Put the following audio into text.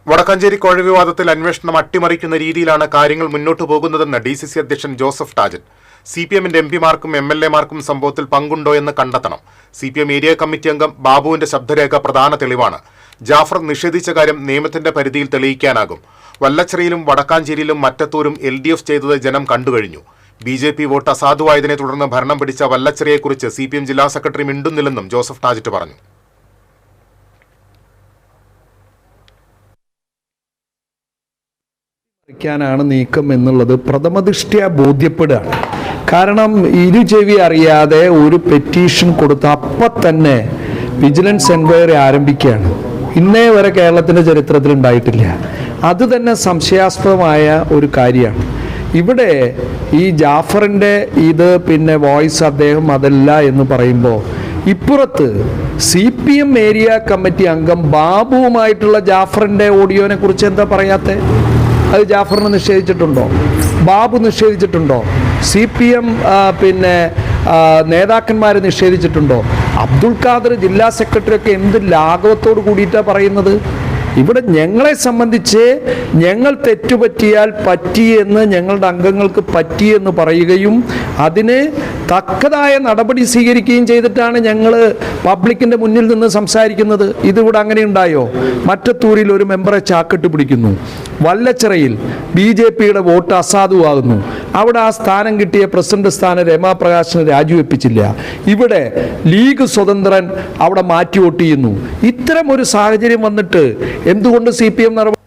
വടക്കാഞ്ചേരി കോഴ വിവാദത്തിൽ അന്വേഷണം അട്ടിമറിക്കുന്ന രീതിയിലാണ് കാര്യങ്ങൾ മുന്നോട്ടു പോകുന്നതെന്ന് DCC അധ്യക്ഷൻ ജോസഫ് ടാജറ്റ്. CPMന്റെ MP-മാർക്കും MLA-മാർക്കും സംഭവത്തിൽ പങ്കുണ്ടോ എന്ന് കണ്ടെത്തണം. CPM ഏരിയ കമ്മിറ്റി അംഗം ബാബുവിന്റെ ശബ്ദരേഖ പ്രധാന തെളിവാണ്. ജാഫർ നിഷേധിച്ച കാര്യം നിയമത്തിന്റെ പരിധിയിൽ തെളിയിക്കാനാകും. വല്ലച്ചിറയിലും വടക്കാഞ്ചേരിയിലും മറ്റത്തൂരും LDF ചെയ്തത് ജനം കണ്ടുകഴിഞ്ഞു. BJP വോട്ട് അസാധുവായതിനെ തുടർന്ന് ഭരണം പിടിച്ച വല്ലച്ചിറയെക്കുറിച്ച് CPM ജില്ലാ സെക്രട്ടറി മിണ്ടുന്നില്ലെന്നും ജോസഫ് ടാജറ്റ് പറഞ്ഞു. ാണ് നീക്കം എന്നുള്ളത് പ്രഥമദൃഷ്ട്യാ ബോധ്യപ്പെടുകയാണ്. കാരണം ഇരുചെവി അറിയാതെ ഒരു പെറ്റീഷൻ കൊടുത്ത അപ്പം തന്നെ വിജിലൻസ് എൻക്വയറി ആരംഭിക്കുകയാണ്. ഇന്നേ വരെ കേരളത്തിൻ്റെ ചരിത്രത്തിൽ ഉണ്ടായിട്ടില്ല. അത് തന്നെ സംശയാസ്പദമായ ഒരു കാര്യമാണ്. ഇവിടെ ഈ ജാഫറിൻ്റെ പിന്നെ വോയിസ് അദ്ദേഹം അതല്ല എന്ന് പറയുമ്പോൾ ഇപ്പുറത്ത് CPM ഏരിയ കമ്മിറ്റി അംഗം ബാബുവുമായിട്ടുള്ള ജാഫറിൻ്റെ ഓഡിയോനെ കുറിച്ച് എന്താ പറയാത്തെ? അത് ജാഫറിന് നിഷേധിച്ചിട്ടുണ്ടോ? ബാബു നിഷേധിച്ചിട്ടുണ്ടോ? CPM നേതാക്കന്മാർ നിഷേധിച്ചിട്ടുണ്ടോ? അബ്ദുൾ ഖാദർ ജില്ലാ സെക്രട്ടറി ഒക്കെ എന്ത് ലാഘവത്തോട് കൂടിയിട്ടാണ് പറയുന്നത്? ഇവിടെ ഞങ്ങളെ സംബന്ധിച്ച് ഞങ്ങൾ തെറ്റുപറ്റിയാൽ പറ്റിയെന്ന് ഞങ്ങളുടെ അംഗങ്ങൾക്ക് പറ്റിയെന്ന് പറയുകയും അതിന് തക്കതായ നടപടി സ്വീകരിക്കുകയും ചെയ്തിട്ടാണ് ഞങ്ങൾ പബ്ലിക്കിൻ്റെ മുന്നിൽ നിന്ന് സംസാരിക്കുന്നത്. ഇതിവിടെ അങ്ങനെ ഉണ്ടായോ? മറ്റത്തൂരിൽ ഒരു മെമ്പറെ ചാക്കിട്ട് പിടിക്കുന്നു. വല്ലച്ചിറയിൽ BJPയുടെ വോട്ട് അസാധുവാകുന്നു. അവിടെ ആ സ്ഥാനം കിട്ടിയ പ്രസിഡന്റ് സ്ഥാനം രമാപ്രകാശിനെ രാജിവെപ്പിച്ചില്ല. ഇവിടെ ലീഗ് സ്വതന്ത്രൻ അവിടെ മാറ്റി വോട്ട് ചെയ്യുന്നു. ഇത്തരം ഒരു സാഹചര്യം വന്നിട്ട് എന്തുകൊണ്ട് CPM നടപടി